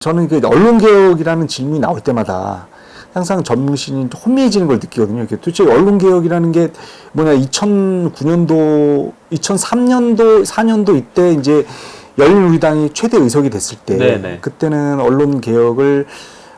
저는 그 언론개혁이라는 질문이 나올 때마다 항상 전문신이 혼미해지는 걸 느끼거든요. 도대체 언론개혁이라는 게 뭐냐, 2009년도, 2003년도, 4년도 이때 이제 열린우리당이 최대 의석이 됐을 때, 네네. 그때는 언론개혁을,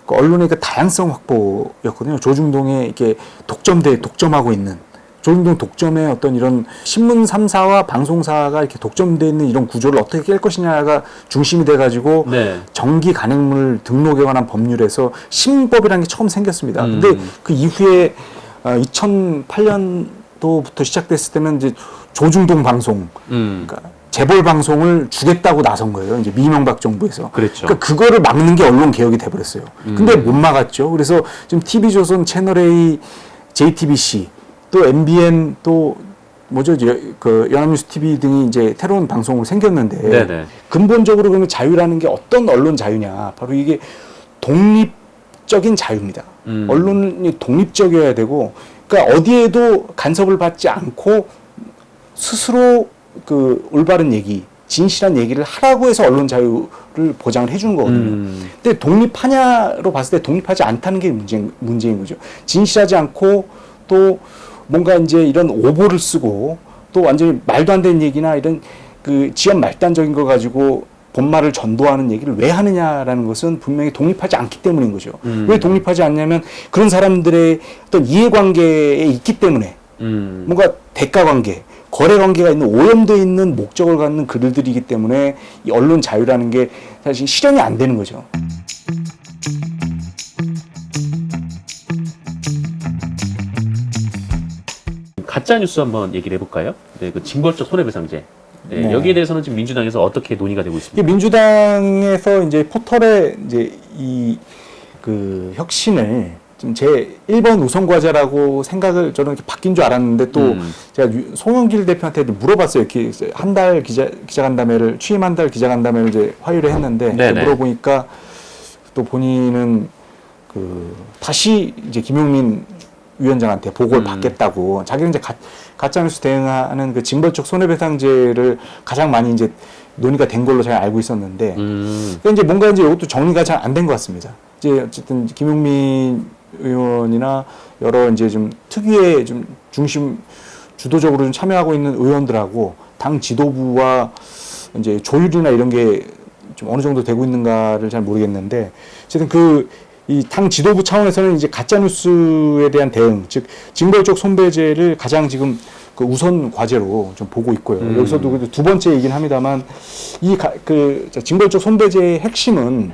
언론의 그 다양성 확보였거든요. 조중동에 이렇게 독점하고 있는, 조중동 독점의 어떤 이런 신문 3사와 방송사가 이렇게 독점되어 있는 이런 구조를 어떻게 깰 것이냐가 중심이 돼가지고 네. 정기 간행물 등록에 관한 법률에서 신법이라는 게 처음 생겼습니다. 근데 그 이후에 2008년도부터 시작됐을 때는 이제 조중동 방송, 그러니까 재벌 방송을 주겠다고 나선 거예요. 이제 이명박 정부에서. 그랬죠. 그러니까 그거를 막는 게 언론 개혁이 돼버렸어요. 근데 못 막았죠. 그래서 지금 TV조선, 채널A, JTBC, 또 MBN, 또 뭐죠, 그 연합뉴스 TV 등이 이제 새로운 방송으로 생겼는데, 네네. 근본적으로 그러면 자유라는 게 어떤 언론 자유냐? 바로 이게 독립적인 자유입니다. 언론이 독립적이어야 되고, 그러니까 어디에도 간섭을 받지 않고 스스로 그 올바른 얘기, 진실한 얘기를 하라고 해서 언론 자유를 보장을 해주는 거거든요. 근데 독립하냐로 봤을 때 독립하지 않다는 게 문제인 거죠. 진실하지 않고 또 뭔가 이제 이런 오보를 쓰고 또 완전히 말도 안 되는 얘기나 이런 그 지연 말단적인 거 가지고 본말을 전도하는 얘기를 왜 하느냐라는 것은 분명히 독립하지 않기 때문인 거죠. 왜 독립하지 않냐면 그런 사람들의 어떤 이해관계에 있기 때문에 뭔가 대가관계, 거래관계가 있는 오염되어 있는 목적을 갖는 글들이기 때문에 이 언론 자유라는 게 사실 실현이 안 되는 거죠. 가짜 뉴스 한번 얘기를 해볼까요? 네, 그 징벌적 손해배상제. 네, 네. 여기에 대해서는 지금 민주당에서 어떻게 논의가 되고 있습니까? 민주당에서 이제 포털에 이제 이 그 혁신을 좀 제 1번 우선 과제라고 생각을 저는 이렇게 바뀐 줄 알았는데 또 제가 송영길 대표한테 물어봤어요. 이렇게 한 달 기자간담회를 취임 한 달 기자간담회를 이제 화요일에 했는데 물어보니까 또 본인은 그 다시 이제 김용민 위원장한테 보고를 받겠다고, 자기는 이제 가짜뉴스 대응하는 그 징벌적 손해배상제를 가장 많이 이제 논의가 된 걸로 제가 알고 있었는데, 그러니까 이제 뭔가 이제 이것도 정리가 잘 안 된 것 같습니다. 이제 어쨌든 김용민 의원이나 여러 이제 좀 특위에 좀 주도적으로 좀 참여하고 있는 의원들하고 당 지도부와 이제 조율이나 이런 게 좀 어느 정도 되고 있는가를 잘 모르겠는데, 어쨌든 이 당 지도부 차원에서는 이제 가짜뉴스에 대한 대응, 즉 징벌적 손배제를 가장 지금 그 우선 과제로 좀 보고 있고요. 여기서도 두 번째이긴 합니다만, 징벌적 손배제의 핵심은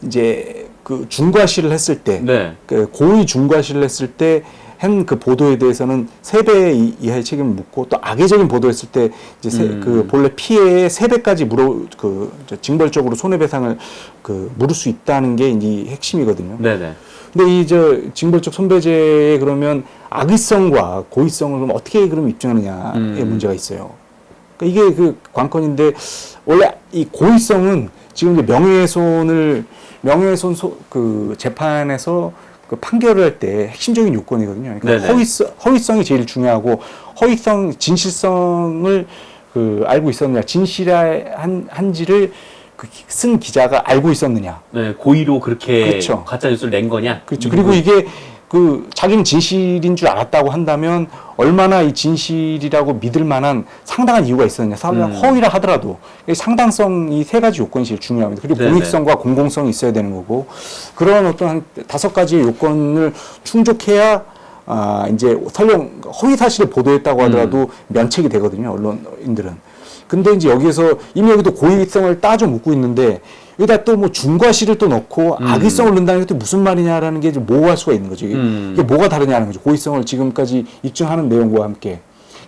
이제 그 중과실을 했을 때, 그 고의 중과실을 했을 때 한 그 보도에 대해서는 3배 이하의 책임을 묻고, 또 악의적인 보도했을 때 이제 그 본래 피해의 3배까지 징벌적으로 손해배상을 물을 수 있다는 게 이제 핵심이거든요. 네네. 근데 징벌적 손배제에 그러면 악의성과 고의성을 그럼 어떻게 그럼 입증하느냐의 문제가 있어요. 그러니까 이게 그 관건인데, 원래 이 고의성은 지금 이제 명예훼손 그 재판에서 그 판결을 할 때 핵심적인 요건이거든요. 그러니까 허위성이 제일 중요하고, 진실성을 알고 있었느냐, 진실한지를 쓴 기자가 알고 있었느냐. 네, 고의로 그렇게 그렇죠. 가짜 뉴스를 낸 거냐. 그렇죠. 그리고 이게 자기는 진실인 줄 알았다고 한다면 얼마나 이 진실이라고 믿을 만한 상당한 이유가 있었느냐. 허위라 하더라도 상당성, 이 3가지 요건이 제일 중요합니다. 그리고 공익성과 공공성이 있어야 되는 거고, 그런 어떤 한 5가지의 요건을 충족해야 이제 설령 허위 사실을 보도했다고 하더라도 면책이 되거든요, 언론인들은. 근데 이제 이미 여기도 고의성을 따져 묻고 있는데, 여기다 또 뭐 중과실을 또 넣고 악의성을 넣는다는 게 또 무슨 말이냐라는 게 좀 모호할 수가 있는 거죠. 이게 뭐가 다르냐는 거죠. 고의성을 지금까지 입증하는 내용과 함께.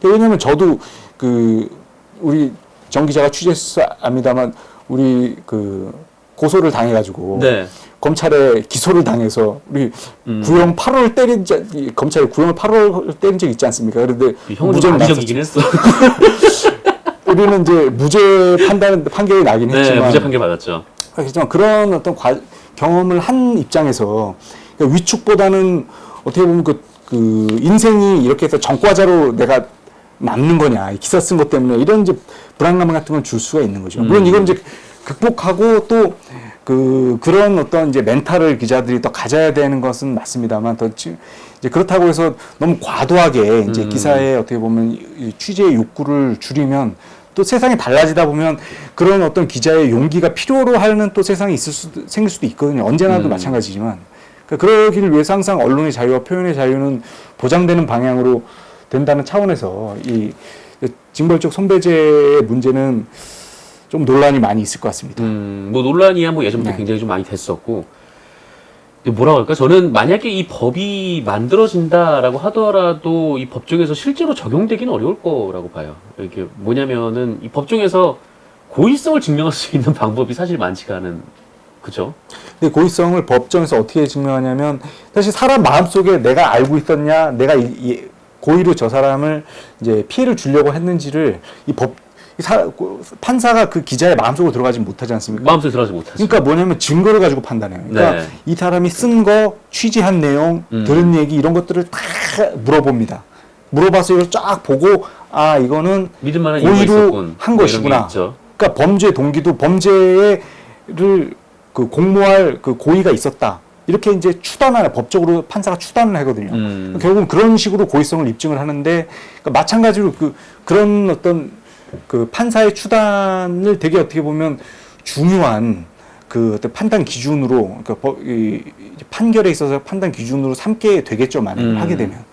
왜냐하면 저도 우리 정 기자가 취재해서 압니다만, 우리 고소를 당해가지고 검찰에 기소를 당해서 우리 구형 8월 검찰에 구형을 8월 때린 적 있지 않습니까? 그런데 형은 무적이긴 했어. 우리는 이제 무죄 판결이 나긴 했지만, 무죄 판결 받았죠. 그렇지만 그런 어떤 경험을 한 입장에서, 그러니까 위축보다는 어떻게 보면 인생이 이렇게 해서 전과자로 내가 남는 거냐, 기사 쓴 것 때문에 이런 이제 불안감 같은 걸 줄 수가 있는 거죠. 물론 이걸 이제 극복하고 또 그런 어떤 이제 멘탈을 기자들이 더 가져야 되는 것은 맞습니다만 이제 그렇다고 해서 너무 과도하게 이제 기사에 어떻게 보면 이 취재의 욕구를 줄이면 또 세상이 달라지다 보면 그런 어떤 기자의 용기가 필요로 하는 또 세상이 생길 수도 있거든요. 언제나도 마찬가지지만. 그러기를 위해서 항상 언론의 자유와 표현의 자유는 보장되는 방향으로 된다는 차원에서 이 징벌적 손배제의 문제는 좀 논란이 많이 있을 것 같습니다. 뭐 논란이야 뭐 예전부터 네. 굉장히 좀 많이 됐었고, 뭐라고 할까? 저는 만약에 이 법이 만들어진다라고 하더라도 이 법정에서 실제로 적용되기는 어려울 거라고 봐요. 이게 뭐냐면은 이 법정에서 고의성을 증명할 수 있는 방법이 사실 많지가 않은, 그죠? 근데 고의성을 법정에서 어떻게 증명하냐면 사실 사람 마음속에 내가 알고 있었냐, 내가 고의로 저 사람을 이제 피해를 주려고 했는지를 판사가 그 기자의 마음속으로 들어가지 못하지 않습니까? 마음속에 들어가지 못하죠. 그러니까 뭐냐면 증거를 가지고 판단해요. 그러니까 네. 이 사람이 쓴 거, 취재한 내용, 들은 얘기 이런 것들을 다 물어봅니다. 물어봐서 이걸 쫙 보고 아 이거는 믿을 만한 이유가 고의로 있었군. 한 뭐 것이구나. 이런 게 있죠. 그러니까 범죄 동기도 범죄를 그 공모할 그 고의가 있었다. 이렇게 이제 추단하는 법적으로 판사가 추단을 하거든요. 결국은 그런 식으로 고의성을 입증을 하는데 그러니까 마찬가지로 그런 어떤 그 판사의 추단을 되게 어떻게 보면 중요한 그 어떤 판단 기준으로 그러니까 이 판결에 있어서 판단 기준으로 삼게 되겠죠, 만약 하게 되면.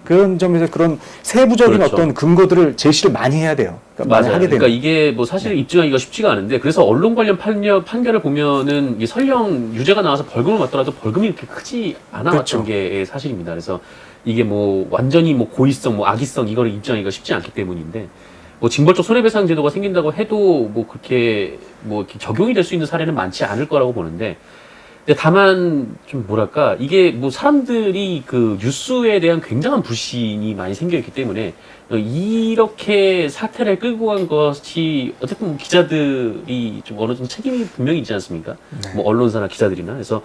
그런 점에서 그런 세부적인 그렇죠. 어떤 근거들을 제시를 많이 해야 돼요. 그러니까 맞아요. 하게 되면. 그러니까 이게 뭐 사실 입증하기가 쉽지가 않은데, 그래서 언론 관련 판결을 보면은 이 설령 유죄가 나와서 벌금을 받더라도 벌금이 이렇게 크지 않아왔던 그렇죠. 게 사실입니다. 그래서 이게 뭐 완전히 뭐 고의성, 뭐 악의성 이거를 입증하기가 쉽지 않기 때문인데, 뭐 징벌적 손해배상 제도가 생긴다고 해도 뭐 그렇게 뭐 이렇게 적용이 될 수 있는 사례는 많지 않을 거라고 보는데, 근데 다만 좀 뭐랄까, 이게 뭐 사람들이 그 뉴스에 대한 굉장한 불신이 많이 생겨 있기 때문에 이렇게 사태를 끌고 간 것이 어쨌든 뭐 기자들이 좀 어느 정도 책임이 분명히 있지 않습니까? 네. 뭐 언론사나 기자들이나. 그래서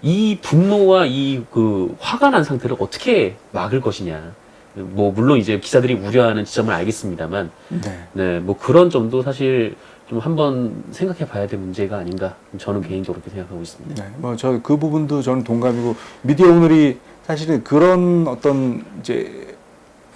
이 분노와 이 그 화가 난 상태를 어떻게 막을 것이냐. 뭐 물론 이제 기자들이 우려하는 지점을 알겠습니다만, 네. 네, 뭐 그런 점도 사실 좀 한번 생각해 봐야 될 문제가 아닌가, 저는 개인적으로 그렇게 생각하고 있습니다. 네, 뭐 저 그 부분도 저는 동감이고 미디어 오늘이 사실은 그런 어떤 이제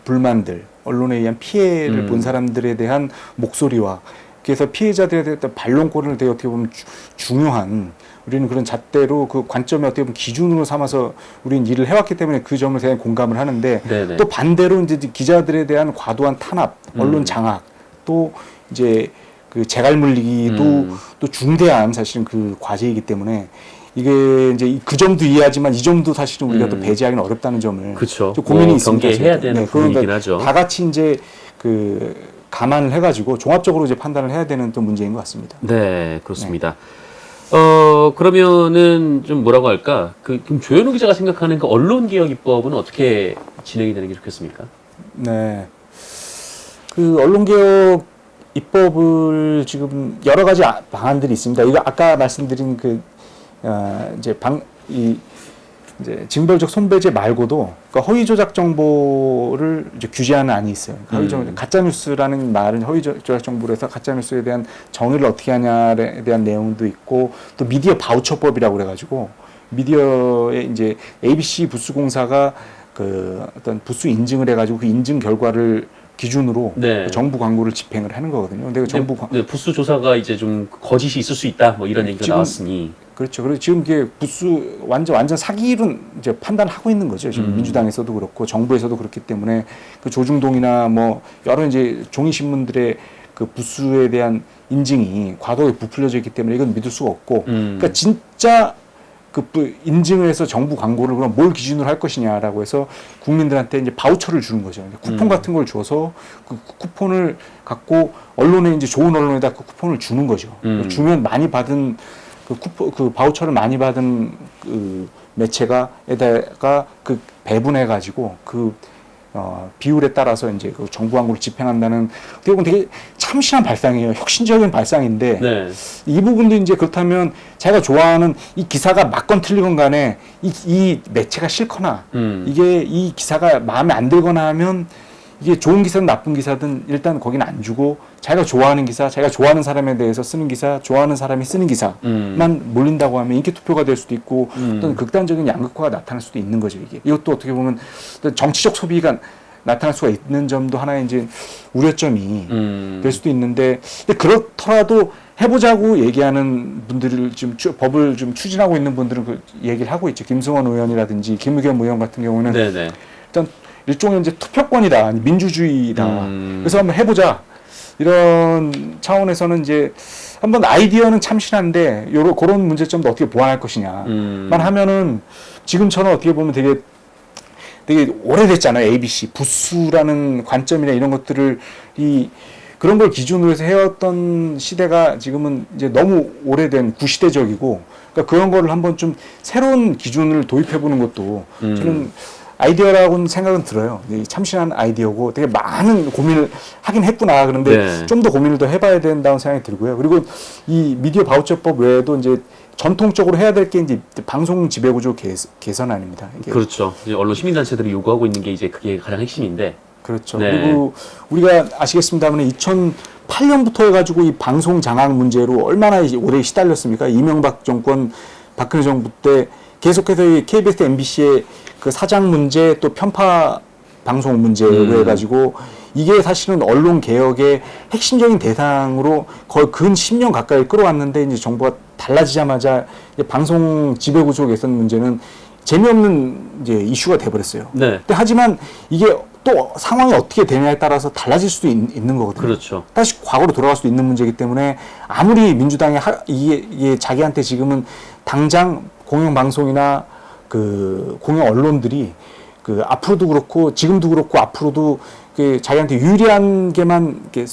불만들, 언론에 의한 피해를 본 사람들에 대한 목소리와 그래서 피해자들에 대한 반론권을 되게 어떻게 보면 중요한 우리는 그런 잣대로 그 관점에 어떻게 보면 기준으로 삼아서 우리는 일을 해왔기 때문에 그 점을 대한 공감을 하는데 네네. 또 반대로 이제 기자들에 대한 과도한 탄압, 언론 장악, 또 이제 그 재갈 물리기도 또 중대한 사실은 그 과제이기 때문에 이게 이제 그 점도 이해하지만 이 점도 사실은 우리가 또 배제하기는 어렵다는 점을 그쵸. 좀 고민이 뭐 있습니다. 경계해야 저희도. 되는 그러니까 부분이긴 하죠. 다 같이 이제 그 감안을 해가지고 종합적으로 이제 판단을 해야 되는 또 문제인 것 같습니다. 네, 그렇습니다. 그러면은 좀 뭐라고 할까? 그럼 조현우 기자가 생각하는 그 언론개혁 입법은 어떻게 진행이 되는 게 좋겠습니까? 네. 그 언론개혁 입법을 지금 여러 가지 방안들이 있습니다. 이거 아까 말씀드린 이제 징벌적 손배제 말고도 그러니까 허위 조작 정보를 이제 규제하는 안이 있어요. 가짜 뉴스라는 말은 허위 조작 정보로 해서 가짜 뉴스에 대한 정의를 어떻게 하냐에 대한 내용도 있고 또 미디어 바우처법이라고 그래가지고 미디어에 이제 ABC 부수공사가 그 어떤 부수 인증을 해가지고 그 인증 결과를 기준으로 네. 정부 광고를 집행을 하는 거거든요. 근데 그 정부 네, 부수 조사가 이제 좀 거짓이 있을 수 있다, 뭐 이런 얘기가 지금 나왔으니. 그렇죠. 그리고 지금 이게 부수 완전 사기로 이제 판단하고 있는 거죠. 지금 민주당에서도 그렇고 정부에서도 그렇기 때문에 그 조중동이나 뭐 여러 이제 종이 신문들의 그 부수에 대한 인증이 과도하게 부풀려져 있기 때문에 이건 믿을 수가 없고, 그러니까 진짜 그 인증을 해서 정부 광고를 그럼 뭘 기준으로 할 것이냐라고 해서 국민들한테 이제 바우처를 주는 거죠. 쿠폰 같은 걸 줘서 그 쿠폰을 갖고 언론에 이제 좋은 언론에다 그 쿠폰을 주는 거죠. 주면 많이 받은 그 바우처를 많이 받은 그 매체가에다가 그 배분해 가지고 그 비율에 따라서 이제 그 정부 광고를 집행한다는 어떻게 보면 되게 참신한 발상이에요. 혁신적인 발상인데 네. 이 부분도 이제 그렇다면 자기가 좋아하는 이 기사가 맞건 틀리건 간에 이 매체가 싫거나 이게 이 기사가 마음에 안 들거나 하면 이게 좋은 기사든 나쁜 기사든 일단 거기는 안 주고 자기가 좋아하는 기사, 자기가 좋아하는 사람에 대해서 쓰는 기사, 좋아하는 사람이 쓰는 기사만 몰린다고 하면 인기 투표가 될 수도 있고 어떤 극단적인 양극화가 나타날 수도 있는 거죠. 이게 이것도 어떻게 보면 정치적 소비가 나타날 수가 있는 점도 하나의 이제 우려점이 될 수도 있는데, 근데 그렇더라도 해보자고 얘기하는 분들을 지금 법을 좀 추진하고 있는 분들은 그 얘기를 하고 있죠. 김승원 의원이라든지 김의겸 의원 같은 경우는 네네. 일단 일종의 이제 투표권이다, 민주주의다. 그래서 한번 해보자. 이런 차원에서는 이제 한번 아이디어는 참신한데 그런 문제점도 어떻게 보완할 것이냐만 하면은 지금처럼 어떻게 보면 되게 오래됐잖아요. ABC 부수라는 관점이나 이런 것들을 그런 걸 기준으로 해서 해왔던 시대가 지금은 이제 너무 오래된 구시대적이고, 그러니까 그런 거를 한번 좀 새로운 기준을 도입해보는 것도 저는 아이디어라고는 생각은 들어요. 참신한 아이디어고 되게 많은 고민을 하긴 했구나. 그런데 네. 좀 더 고민을 더 해봐야 된다는 생각이 들고요. 그리고 이 미디어 바우처법 외에도 이제 전통적으로 해야 될 게 이제 방송 지배구조 개선안입니다. 이게 그렇죠. 이제 언론 시민단체들이 요구하고 있는 게 이제 그게 가장 핵심인데. 그렇죠. 네. 그리고 우리가 아시겠습니다만 2008년부터 해가지고 이 방송 장악 문제로 얼마나 오래 시달렸습니까? 이명박 정권, 박근혜 정부 때 계속해서 이 KBS, MBC의 그 사장 문제 또 편파 방송 문제로 해가지고 이게 사실은 언론 개혁의 핵심적인 대상으로 거의 근 10년 가까이 끌어왔는데, 이제 정부가 달라지자마자 이제 방송 지배구조 개선 문제는 재미없는 이제 이슈가 돼버렸어요. 네. 근데 하지만 이게 또 상황이 어떻게 되냐에 따라서 달라질 수도 있는 거거든요. 그렇죠. 다시 과거로 돌아갈 수도 있는 문제이기 때문에 아무리 민주당이 이게 자기한테 지금은 당장 공영방송이나 그 공영 언론들이 그 앞으로도 그렇고 지금도 그렇고 앞으로도 그 자기한테 유리한 게만 이렇게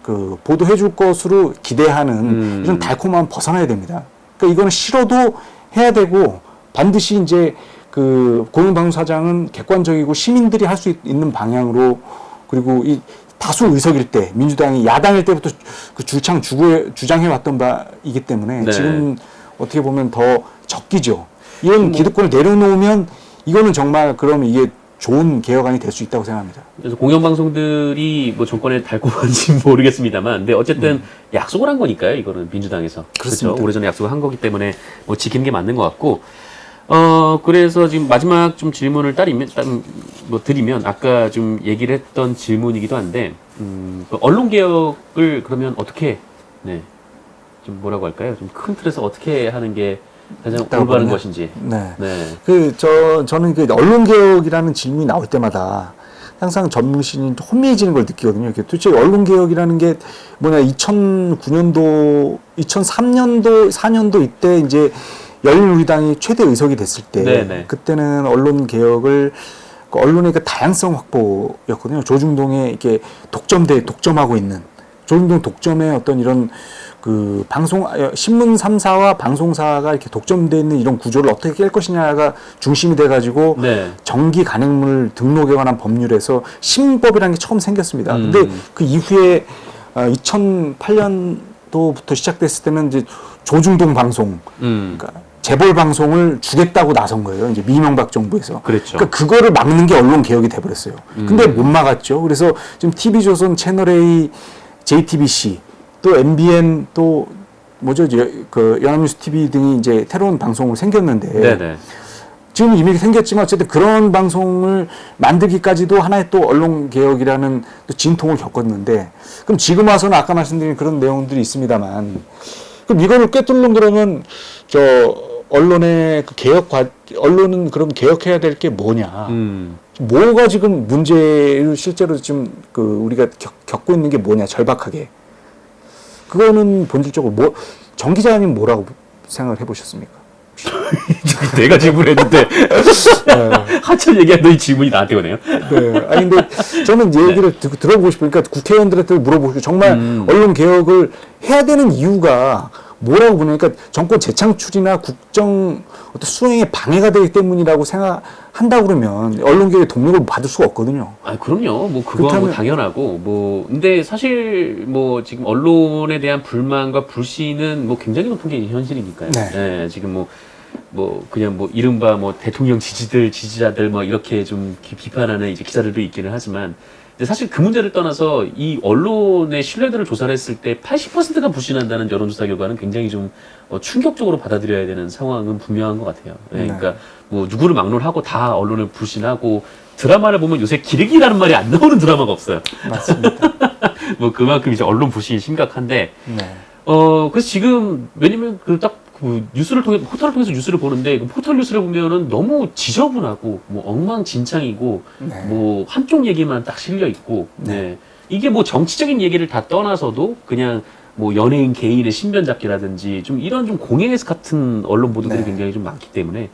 그 보도해 줄 것으로 기대하는 이런 달콤함 벗어나야 됩니다. 그러니까 이거는 싫어도 해야 되고, 반드시 이제 그 공영방송 사장은 객관적이고 시민들이 할 수 있는 방향으로, 그리고 이 다수 의석일 때 민주당이 야당일 때부터 그 주장해 왔던 바이기 때문에 네. 지금 어떻게 보면 더 적기죠. 이런 기득권을 내려놓으면 이거는 정말 그러면 이게 좋은 개혁안이 될 수 있다고 생각합니다. 그래서 공영방송들이 뭐 정권에 달콤한지 모르겠습니다만, 근데 어쨌든 약속을 한 거니까요. 이거는 민주당에서. 그렇습니다. 그렇죠? 오래전에 약속을 한 거기 때문에 뭐 지키는 게 맞는 것 같고, 그래서 지금 마지막 좀 질문을 드리면, 아까 좀 얘기를 했던 질문이기도 한데, 그 언론 개혁을 그러면 어떻게, 네, 좀 뭐라고 할까요? 좀 큰 틀에서 어떻게 하는 게 가장 올바른 것인지. 네. 네. 저는 그 언론 개혁이라는 질문이 나올 때마다 항상 전문신이 혼미해지는 걸 느끼거든요. 도대체 언론 개혁이라는 게 뭐냐, 2009년도, 2003년도, 4년도 이때 이제 열린우리당이 최대 의석이 됐을 때, 네네. 그때는 언론 개혁을 그 언론의 그 다양성 확보였거든요. 조중동에 이렇게 독점하고 있는 조중동 독점의 어떤 이런 그 신문 3사와 방송사가 이렇게 독점되어 있는 이런 구조를 어떻게 깰 것이냐가 중심이 돼가지고 네. 정기 간행물 등록에 관한 법률에서 신법이라는 게 처음 생겼습니다. 근데 그 이후에 2008년도부터 시작됐을 때는 이제 조중동 방송, 그러니까 재벌 방송을 주겠다고 나선 거예요. 이제 이명박 정부에서. 그랬죠. 그러니까 그거를 막는 게 언론 개혁이 돼버렸어요. 근데 못 막았죠. 그래서 지금 TV조선, 채널A, JTBC, 또 MBN, 또 뭐죠, 그 연합뉴스 TV 등이 이제 새로운 방송으로 생겼는데, 네네. 지금 이미 생겼지만 어쨌든 그런 방송을 만들기까지도 하나의 또 언론 개혁이라는 또 진통을 겪었는데, 그럼 지금 와서는 아까 말씀드린 그런 내용들이 있습니다만, 그럼 이거를 꿰뚫는, 그러면 언론의 그 언론은 그럼 개혁해야 될 게 뭐냐? 뭐가 지금 문제를 실제로 지금 그 우리가 겪고 있는 게 뭐냐? 절박하게. 그거는 본질적으로 정 기자님 뭐라고 생각을 해보셨습니까? 내가 질문했는데 한참 얘기하더니 질문이 나한테 오네요. 네. 아니 근데 저는 이 얘기를 들어보고 싶으니까 국회의원들한테 물어보고 싶어요. 정말 언론 개혁을 해야 되는 이유가 뭐라고 보니까 정권 재창출이나 국정 어떤 수행에 방해가 되기 때문이라고 생각한다 그러면 언론 개혁의 동력을 받을 수가 없거든요. 아, 그럼요. 뭐 그거 뭐 당연하고 뭐 근데 사실 뭐 지금 언론에 대한 불만과 불신은 뭐 굉장히 높은 게 현실이니까요. 네. 네, 지금 그냥 이른바 대통령 지지자들 이렇게 좀 비판하는 이제 기사들도 있기는 하지만 근데 사실 그 문제를 떠나서 이 언론의 신뢰도를 조사를 했을 때 80%가 불신한다는 여론조사 결과는 굉장히 좀 충격적으로 받아들여야 되는 상황은 분명한 것 같아요. 네, 그러니까 뭐 누구를 막론하고 다 언론을 불신하고 드라마를 보면 요새 기레기라는 말이 안 나오는 드라마가 없어요. 맞습니다. 뭐 그만큼 이제 언론 불신이 심각한데 네. 그래서 지금 왜냐면 그 뉴스를 통해 포털을 통해서 뉴스를 보는데 그 포털 뉴스를 보면은 너무 지저분하고 뭐 엉망진창이고 네. 뭐 한쪽 얘기만 딱 실려 있고 네. 이게 뭐 정치적인 얘기를 다 떠나서도 그냥 뭐 연예인 개인의 신변 잡기라든지 좀 이런 좀 공예 같은 언론 보도들이 네. 굉장히 좀 많기 때문에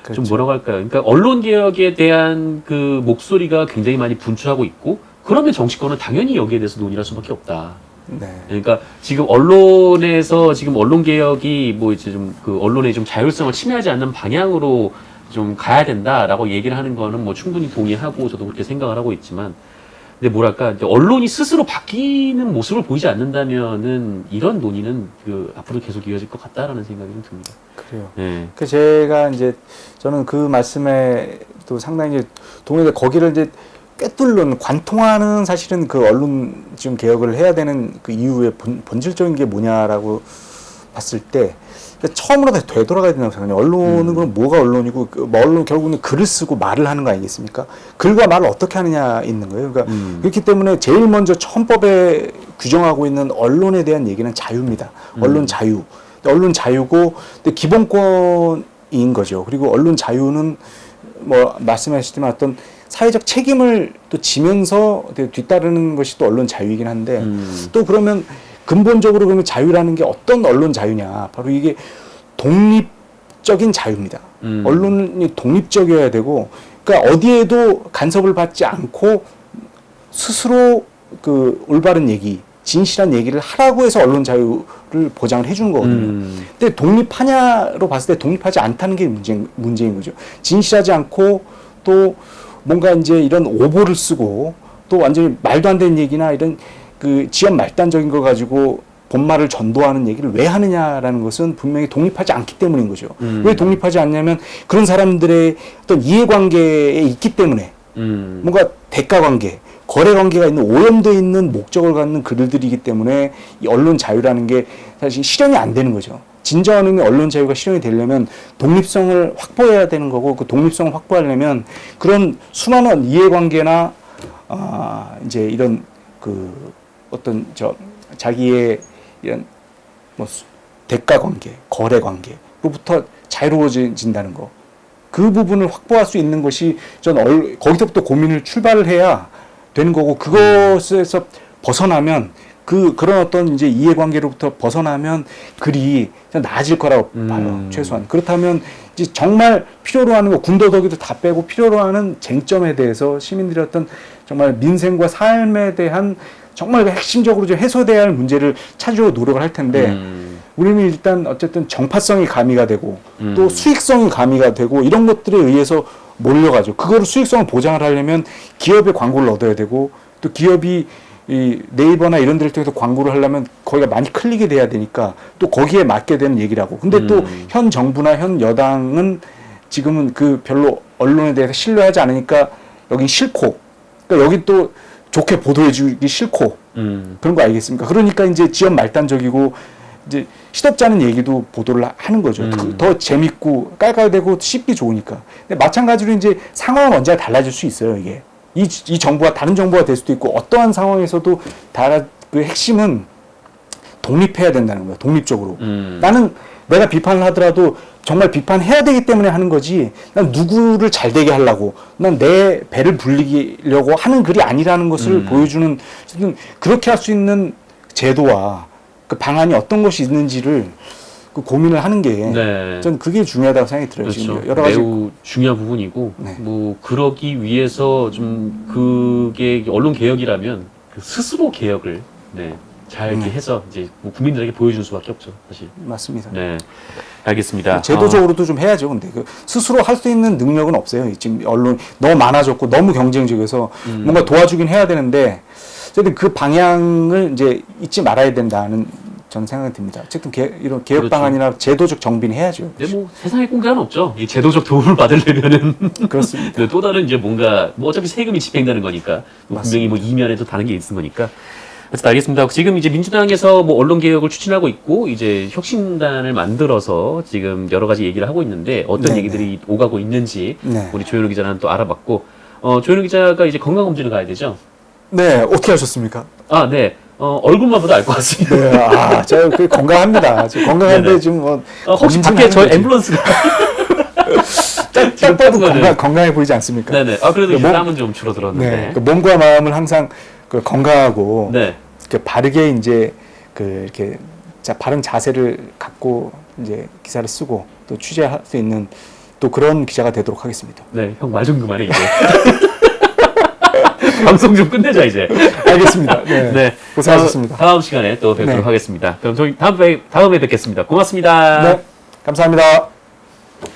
그렇죠. 좀 뭐라고 할까요? 그러니까 언론 개혁에 대한 그 목소리가 굉장히 많이 분출하고 있고 그러면 정치권은 당연히 여기에 대해서 논의할 수밖에 없다. 네. 그러니까 지금 언론에서 지금 언론 개혁이 뭐 이제 좀 그 언론의 좀 자율성을 침해하지 않는 방향으로 좀 가야 된다라고 얘기를 하는 거는 뭐 충분히 동의하고 저도 그렇게 생각을 하고 있지만 근데 뭐랄까 이제 언론이 스스로 바뀌는 모습을 보이지 않는다면은 이런 논의는 그 앞으로 계속 이어질 것 같다라는 생각이 좀 듭니다. 그래요. 네. 그 제가 이제 저는 그 말씀에 또 상당히 이제 동의해 거기를 이제 꿰뚫는 관통하는 사실은 그 언론 지금 개혁을 해야 되는 그 이유의 본질적인 게 뭐냐라고 봤을 때 그러니까 처음으로 다시 되돌아가야 된다고 생각해요. 언론은 그럼 뭐가 언론이고 뭐 언론 결국은 글을 쓰고 말을 하는 거 아니겠습니까? 글과 말을 어떻게 하느냐 있는 거예요. 그러니까 그렇기 때문에 제일 먼저 헌법에 규정하고 있는 언론에 대한 얘기는 자유입니다. 언론 자유. 언론 자유고 근데 기본권인 거죠. 그리고 언론 자유는 뭐 말씀하셨지만 어떤 사회적 책임을 또 지면서 뒤따르는 것이 또 언론 자유이긴 한데 또 그러면 근본적으로 그러면 자유라는 게 어떤 언론 자유냐 바로 이게 독립적인 자유입니다. 언론이 독립적이어야 되고 그러니까 어디에도 간섭을 받지 않고 스스로 그 올바른 얘기 진실한 얘기를 하라고 해서 언론 자유를 보장을 해주는 거거든요. 근데 독립하냐로 봤을 때 독립하지 않다는 게 문제인 거죠. 진실하지 않고 또 뭔가 이제 이런 오보를 쓰고 또 완전히 말도 안 되는 얘기나 이런 그 지연 말단적인 거 가지고 본말을 전도하는 얘기를 왜 하느냐라는 것은 분명히 독립하지 않기 때문인 거죠. 왜 독립하지 않냐면 그런 사람들의 어떤 이해관계에 있기 때문에 뭔가 대가관계, 거래관계가 있는 오염되어 있는 목적을 갖는 글들이기 때문에 이 언론 자유라는 게 사실 실현이 안 되는 거죠. 진정한 의미 언론 자유가 실현이 되려면 독립성을 확보해야 되는 거고 그 독립성을 확보하려면 그런 수많은 이해관계나 이제 이런 그 어떤 자기의 이런 뭐 대가관계, 거래관계로부터 자유로워진다는 거. 그 부분을 확보할 수 있는 것이 전 거기서부터 고민을 출발을 해야 되는 거고 그것에서 벗어나면 그런 어떤 이제 이해관계로부터 벗어나면 글이 나아질 거라고 봐요. 최소한. 그렇다면 이제 정말 필요로 하는 거 군더더기도 다 빼고 필요로 하는 쟁점에 대해서 시민들의 어떤 정말 민생과 삶에 대한 정말 핵심적으로 좀 해소돼야 할 문제를 찾으려고 노력을 할 텐데 우리는 일단 어쨌든 정파성이 가미가 되고 또 수익성이 가미가 되고 이런 것들에 의해서 몰려가죠. 그거를 수익성을 보장을 하려면 기업의 광고를 얻어야 되고 또 기업이 이 네이버나 이런 데를 통해서 광고를 하려면 거기가 많이 클릭이 돼야 되니까 또 거기에 맞게 되는 얘기라고. 근데 또 현 정부나 현 여당은 지금은 그 별로 언론에 대해서 신뢰하지 않으니까 여긴 싫고 그러니까 여기 또 좋게 보도해 주기 싫고 그런 거 알겠습니까? 그러니까 이제 지연 말단적이고 이제 시덥지 않은 얘기도 보도를 하는 거죠. 더 재밌고 깔깔대고 씹기 좋으니까. 근데 마찬가지로 이제 상황은 언제나 달라질 수 있어요. 이게 이 정부가 다른 정부가 될 수도 있고 어떠한 상황에서도 그 핵심은 독립해야 된다는 거예요. 독립적으로. 나는 내가 비판을 하더라도 정말 비판해야 되기 때문에 하는 거지 난 누구를 잘 되게 하려고 난 내 배를 불리려고 하는 글이 아니라는 것을 보여주는 그렇게 할 수 있는 제도와 그 방안이 어떤 것이 있는지를 그 고민을 하는 게 전 그게 중요하다고 생각이 들어요. 그렇죠. 지금 여러 가지 매우 중요한 부분이고 네. 뭐 그러기 위해서 좀 그게 언론 개혁이라면 그 스스로 개혁을 잘 이렇게 해서 이제 뭐 국민들에게 보여줄 수밖에 없죠, 사실. 맞습니다. 네, 알겠습니다. 제도적으로도 좀 해야죠. 근데 그 스스로 할 수 있는 능력은 없어요. 지금 언론 너무 많아졌고 너무 경쟁적이어서 뭔가 도와주긴 해야 되는데 어쨌든 그 방향을 이제 잊지 말아야 된다는 저는 생각이 듭니다. 어쨌든 이런 개혁 그렇죠. 방안이나 제도적 정비는 해야죠. 근데 뭐 세상에 공짜는 없죠. 이 제도적 도움을 받으려면은 그렇습니다. 네, 또 다른 이제 뭔가 뭐 어차피 세금이 집행되는 거니까 뭐 분명히 뭐 이면에도 다른 게 있는 거니까. 그래서 알겠습니다. 지금 이제 민주당에서 뭐 언론 개혁을 추진하고 있고 이제 혁신단을 만들어서 지금 여러 가지 얘기를 하고 있는데 어떤 네네. 얘기들이 오가고 있는지 네. 우리 조현우 기자는 또 알아봤고 조현우 기자가 이제 건강검진을 가야 되죠. 네, 어떻게 하셨습니까? 아, 네. 얼굴만 봐도 알 것 같습니다. 네, 제가 그 건강합니다. 지금 건강한데 네네. 지금 뭐 혹시 검진하는 밖에 저 거지. 앰뷸런스가 딱 봐도 건강해 보이지 않습니까? 네네. 아 그래도 그 이제 몸- 땀은 좀 줄어들었는데. 네, 그 몸과 마음을 항상 그 건강하고 네. 이렇게 바르게 이제 그 이렇게 바른 자세를 갖고 이제 기사를 쓰고 또 취재할 수 있는 또 그런 기자가 되도록 하겠습니다. 네, 형 말 좀 그만해 이제. 방송 좀 끝내자 이제. 알겠습니다. 네, 네. 고생하셨습니다. 다음 시간에 또 뵙도록 네. 하겠습니다. 그럼 저희 다음에 뵙겠습니다. 고맙습니다. 네, 감사합니다.